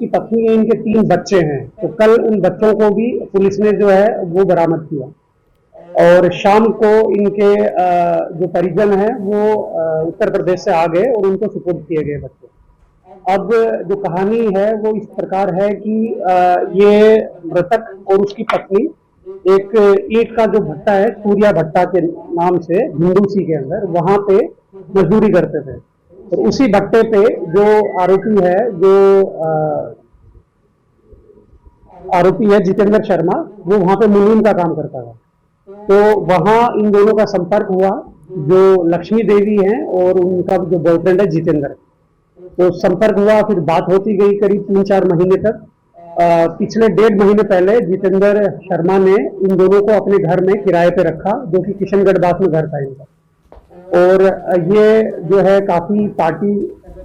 उसकी पत्नी है, इनके 3 बच्चे हैं। तो कल उन बच्चों को भी पुलिस ने जो है वो बरामद किया और शाम को इनके जो परिजन हैं वो उत्तर प्रदेश से आ गए और उनको सुपुर्द किए गए बच्चे। अब जो कहानी है वो इस प्रकार है कि ये मृतक और उसकी पत्नी एक ईंट का जो भट्टा है, सूर्या भट्टा के नाम से हिंदूसी के अंदर, वहां पे मजदूरी करते थे। और उसी भट्टे पे जो आरोपी है, जो आरोपी है जितेंद्र शर्मा, वो वहां पे मुनीम का काम करता था। तो वहां इन दोनों का संपर्क हुआ, जो लक्ष्मी देवी हैं और उनका जो बॉयफ्रेंड है जितेंद्र। तो संपर्क हुआ, फिर बात होती गई करीब 3-4 महीने तक। पिछले 1.5 महीने पहले जितेंद्र शर्मा ने इन दोनों को अपने घर में किराए पे रखा, जो कि किशनगढ़ बास में घर था इनका। और ये जो है काफी पार्टी,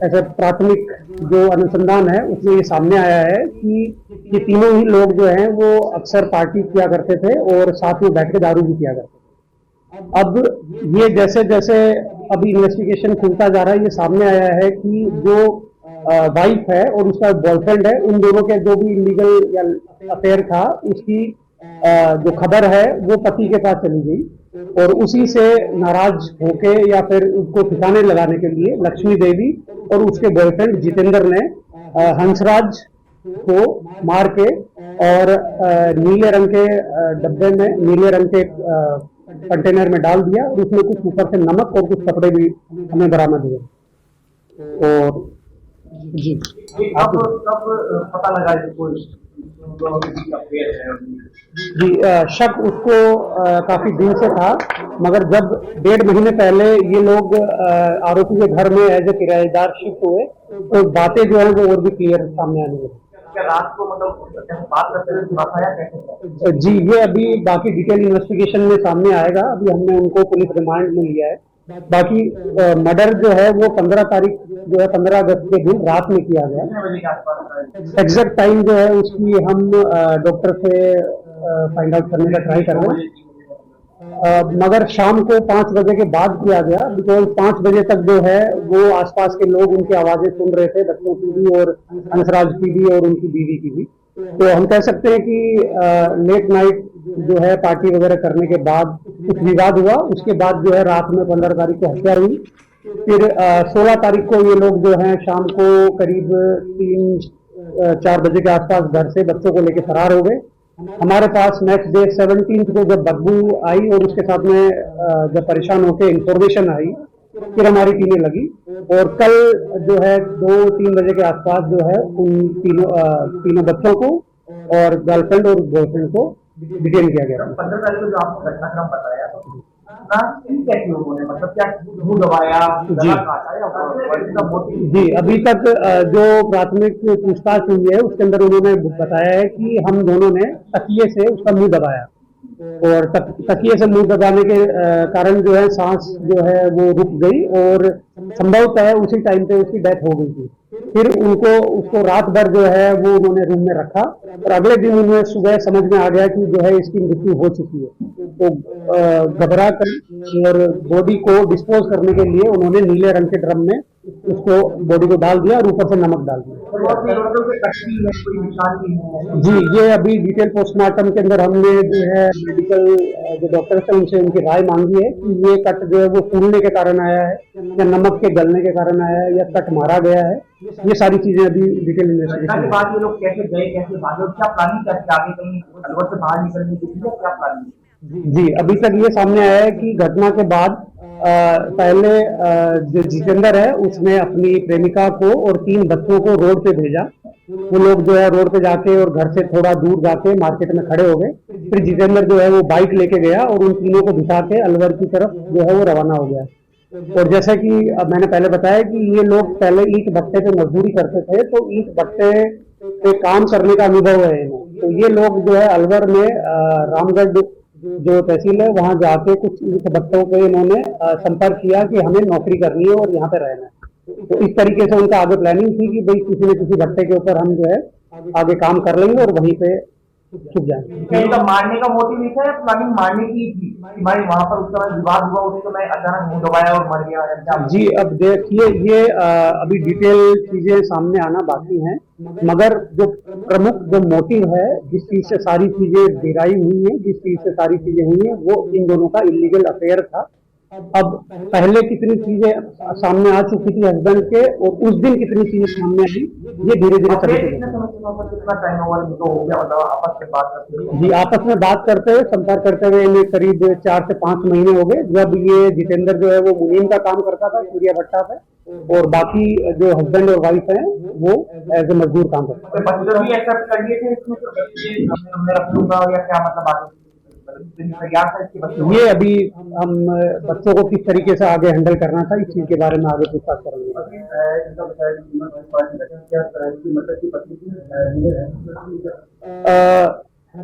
ऐसा प्राथमिक जो अनुसंधान है उसमें ये सामने आया है कि ये तीनों ही लोग जो हैं वो अक्सर पार्टी किया करते थे और साथ में बैठ के दारू भी किया करते थे। अब ये जैसे जैसे अभी इन्वेस्टिगेशन खुलता जा रहा है, ये सामने आया है कि जो वाइफ है और उसका बॉयफ्रेंड है, उन दोनों के जो भी इलीगल या अफेयर था, उसकी जो खबर है वो पति के पास चली गई। और उसी से नाराज होके या फिर उसको ठिकाने लगाने के लिए लक्ष्मी देवी और उसके बॉयफ्रेंड जितेंद्र ने हंसराज को मार के और नीले रंग के डब्बे में, नीले रंग के कंटेनर में डाल दिया और उसमें कुछ ऊपर से नमक और कुछ कपड़े भी हमें बरामद हुए। और जी अब पता लगा जी शक उसको काफी दिन से था, मगर जब 1.5 महीने पहले ये लोग आरोपी के घर में एज ए किराएदार शिफ्ट हुए तो बातें जो है वो और भी क्लियर सामने आने लगी। रात को मतलब बात करते हुए बात आया कैसे? जी, ये अभी बाकी डिटेल इन्वेस्टिगेशन में सामने आएगा। अभी हमने उनको पुलिस रिमांड में लिया है। बाकी मर्डर जो है वो 15 तारीख जो है 15 अगस्त के दिन रात में किया गया। एग्जैक्ट टाइम जो है उसकी हम डॉक्टर से फाइंड आउट करने का ट्राई कर रहे हैं, मगर शाम को 5 बजे के बाद किया गया, बिकॉज 5 बजे तक जो है वो आसपास के लोग उनकी आवाजें सुन रहे थे, बच्चों की भी और हंसराज की भी और उनकी बीवी की भी। तो हम कह सकते हैं कि लेट नाइट जो है पार्टी वगैरह करने के बाद कुछ विवाद हुआ। उसके बाद जो है रात में 15 तारीख को हत्या हुई। फिर 16 तारीख को ये लोग जो है शाम को करीब 3-4 बजे के आसपास घर से बच्चों को लेकर फरार हो गए। हमारे पास नेक्स्ट डे 17 को जब बदबू आई और उसके साथ में जब परेशान होकर इंफॉर्मेशन आई, फिर हमारी टीमें लगी और कल जो है 2-3 बजे के आसपास जो है उन तीनों बच्चों को और गर्लफ्रेंड और बॉयफ्रेंड को डिटेन किया गया। 15 तारीख को जो आपको घटनाक्रम बताया तो कैसे लोगों ने मतलब क्या मुंह दबाया, गला काटा या जी, अभी तक जो प्राथमिक पूछताछ हुई है उसके अंदर उन्होंने बताया है कि हम दोनों ने तकिए से उसका मुंह दबाया और तकिए से मुंह दबाने के कारण जो है सांस जो है वो रुक गई और संभवतः उसी टाइम पे उसकी डेथ हो गई थी। फिर उसको रात भर जो है वो उन्होंने रूम में रखा और अगले दिन उन्हें सुबह समझ में आ गया कि जो है इसकी मृत्यु हो चुकी है। तो घबरा कर और बॉडी को डिस्पोज करने के लिए उन्होंने नीले रंग के ड्रम में उसको बॉडी को डाल दिया और ऊपर से नमक डाल दिया। जी, ये अभी डिटेल पोस्टमार्टम के अंदर हमने जो है मेडिकल जो डॉक्टर्स हैं उनसे उनकी राय मांगी है कि ये कट जो है वो फूलने के कारण आया है या नमक के गलने के कारण आया है या कट मारा गया है। ये सारी चीजें अभी डिटेल इन्वेस्टिगेशन के बाद ये लोग कैसे गए, कैसे भागे, क्या प्लानिंग करके आगे कहीं अलवर से बाहर निकलने के लिए क्या प्लानिंग? जी, अभी तक ये सामने आया है कि घटना के बाद पहले जो जितेंद्र है उसने अपनी प्रेमिका को और 3 बच्चों को रोड पे भेजा। वो लोग जो है रोड पे जाके और घर से थोड़ा दूर जाके मार्केट में खड़े हो गए। फिर जितेंद्र जो है वो बाइक लेके गया और उन तीनों को बिठा के अलवर की तरफ जो है वो रवाना हो गया। और जैसा कि मैंने पहले बताया कि ये लोग पहले ईंट भट्टे पे मजदूरी करते थे, तो ईंट भट्टे पे काम करने का अनुभव है इन्हें। तो ये लोग जो है अलवर में रामगढ़ जो तहसील है वहां जाके कुछ ईंट भट्टों पे इन्होंने संपर्क किया कि हमें नौकरी करनी है और यहाँ पे रहना है। तो इस तरीके से उनका आगे प्लानिंग थी कि भाई किसी न किसी भट्टे के ऊपर हम जो है आगे काम कर लेंगे और वहीं पे छुप जाएंगे। क्या इनका मारने का मोटिव नहीं था या प्लानिंग मारने की थी कि भाई वहां पर उस समय विवाद हुआ उस समय अचानक मुंह दबाया और मर गया या क्या? जी अब देखिए ये अभी डिटेल चीजें सामने आना बाकी हैं, मगर जो प्रमुख जो मोटिव है, जिस चीज से सारी चीजें डिराइव हुई हैं, जिस चीज से सारी चीजें हुई हैं, वो इन दोनों का इलीगल अफेयर था। अब पहले कितनी चीजें सामने आ चुकी थी हस्बैंड के, और उस दिन कितनी चीजें सामने आई, ये धीरे धीरे अफेयर सभी कितने समय से कितना टाइम ओवर इनको हो गया मतलब आपस में बात करते हुए? जी आपस में बात करते हुए, संपर्क करते हुए इन्हें करीब 4 से 5 महीने हो गए। जब ये जितेंद्र जो है वो मुनीम का काम करता था सूर्या भट्टा पे, और बाकी जो हस्बैंड और वाइफ हैं वो एज ए मजदूर काम करते तो बच्चे भी एक्सेप्ट कर लिए थे इसमें तो बच्चे मैं रख लूंगा या क्या मतलब आगे तैयार था इसके बच्चे हैं। ये अभी हम बच्चों को किस तरीके से आगे हैंडल करना था, इस चीज के बारे में आगे पूछताछ करेंगे।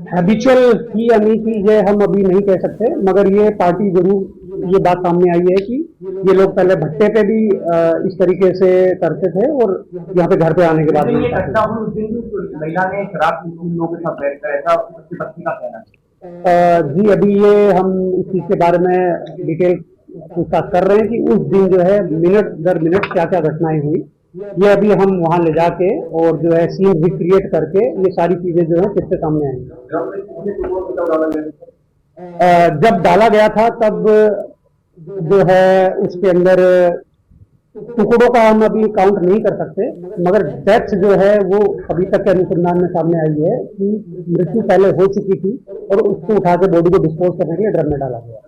हैबिचुअल थी या नहीं थी ये हम अभी नहीं कह सकते, मगर ये पार्टी जरूर ये बात सामने आई है कि ये लोग पहले भट्टे पे भी इस तरीके से करते थे, और यहाँ पे घर पे आने के बाद ये घटना हुई उस दिन भी महिला ने शराब पी उन लोगों के साथ बैठ कर ऐसा उसकी पत्नी का कहना है। जी अभी ये हम इस चीज के बारे में डिटेल पूछताछ कर रहे हैं कि उस दिन जो है मिनट दर मिनट क्या क्या घटनाएं हुई। ये अभी हम वहां ले जाके और जो है सीन रिक्रिएट करके ये सारी चीजें जो है फिर से सामने आएंगी। जब डाला गया था तब जो है उसके अंदर टुकड़ों का हम अभी काउंट नहीं कर सकते, मगर डेथ जो है वो अभी तक के अनुसंधान में सामने आई है कि मृत्यु पहले हो चुकी थी और उसको उठा के बॉडी को डिस्पोज करने के लिए ड्रम में डाला गया।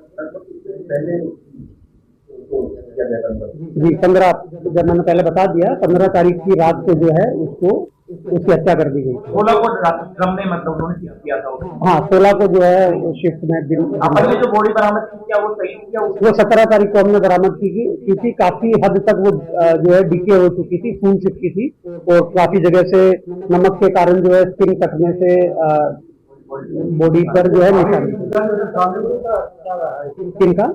जी 15, जब मैंने पहले बता दिया 15 तारीख की रात को जो है उसको उसकी हत्या कर दी गई। 16 को ड्रम में मतलब उन्होंने शिफ्ट किया था हाँ 16 को जो है शिफ्ट में दिन अपन ने जो बॉडी बरामद की क्या वो सही किया वो 17 तारीख को हमने बरामद की थी। काफी हद तक वो जो है डीके हो चुकी थी, खून चुकी थी, और काफी जगह से नमक के कारण जो है स्किन कटने से बॉडी पर जो है निशान स्किन का।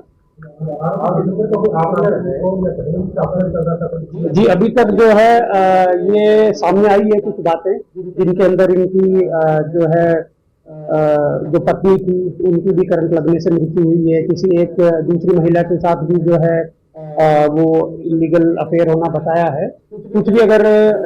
जी अभी तक जो है ये सामने आई है कुछ बातें जिनके अंदर इनकी जो है जो पत्नी थी उनकी भी करंट लगने से मृत्यु हुई है। किसी एक दूसरी महिला के साथ भी जो है वो इलीगल अफेयर होना बताया है। कुछ भी अगर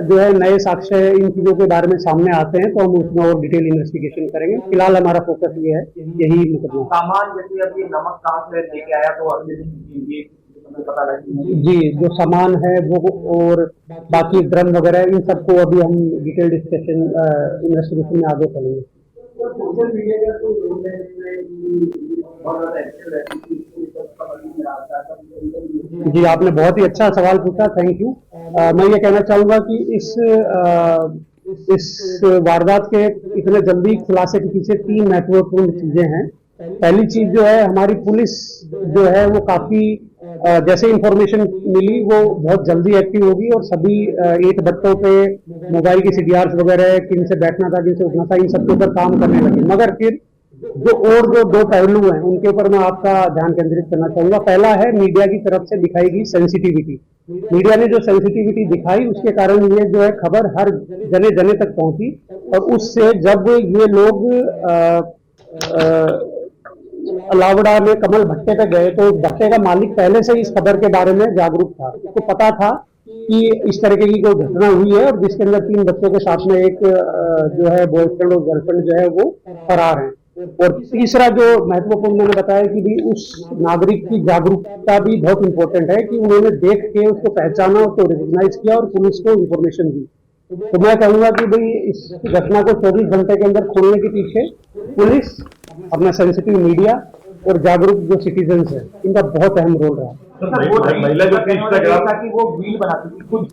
जो है नए साक्ष्य इन चीजों के बारे में सामने आते हैं तो हम उसमें और डिटेल इन्वेस्टिगेशन करेंगे। फिलहाल हमारा फोकस ये है, यही मुकदमा। सामान जैसे अभी नमक कहाँ से लेके आया तो अगले दिन ये पता लगी जी जो सामान है वो और बाकी ड्रम वगैरह इन सबको अभी हम डिटेल डिस्कशन इन्वेस्टिगेशन में आगे चलेंगे। जी आपने बहुत ही अच्छा सवाल पूछा, थैंक यू। मैं ये कहना चाहूंगा कि इस वारदात के इतने जल्दी खुलासे के पीछे 3 महत्वपूर्ण चीजें हैं। पहली चीज जो है हमारी पुलिस जो है वो काफी जैसे इंफॉर्मेशन मिली वो बहुत जल्दी एक्टिव होगी और सभी 8 बच्चों पे मोबाइल की सीडीआर्स वगैरह किन से बैठना था किन से उठना था इन सबके ऊपर काम करने लगे। मगर फिर जो 2 पहलू हैं उनके ऊपर मैं आपका ध्यान केंद्रित करना चाहूंगा। पहला है मीडिया की तरफ से दिखाई गई सेंसिटिविटी। मीडिया ने जो सेंसिटिविटी दिखाई उसके कारण ये जो है खबर हर जने जने तक पहुंची, और उससे जब ये लोग अलावड़ा में कमल भट्टे पे गए तो भट्टे का मालिक पहले से इस खबर के बारे में जागरूक था। उसको पता था कि इस तरीके की कोई घटना हुई है और जिसके अंदर 3 बच्चों के साथ में एक जो है बॉयफ्रेंड और गर्लफ्रेंड जो है वो फरार है। और तीसरा जो महत्वपूर्ण मैंने बताया कि भी उस नागरिक की जागरूकता भी बहुत इंपॉर्टेंट है कि उन्होंने देख के उसको पहचाना, उसको रिकॉग्नाइज किया और पुलिस को इंफॉर्मेशन दी। तो मैं कहूंगा कि भाई इस घटना को 24 घंटे के अंदर खोलने के पीछे पुलिस, अपना सेंसिटिव मीडिया और जागरूक जो सिटीजन्स है इनका बहुत अहम रोल रहा है। तो सर वो महिला जो कि वो व्हील बनाती थी खुद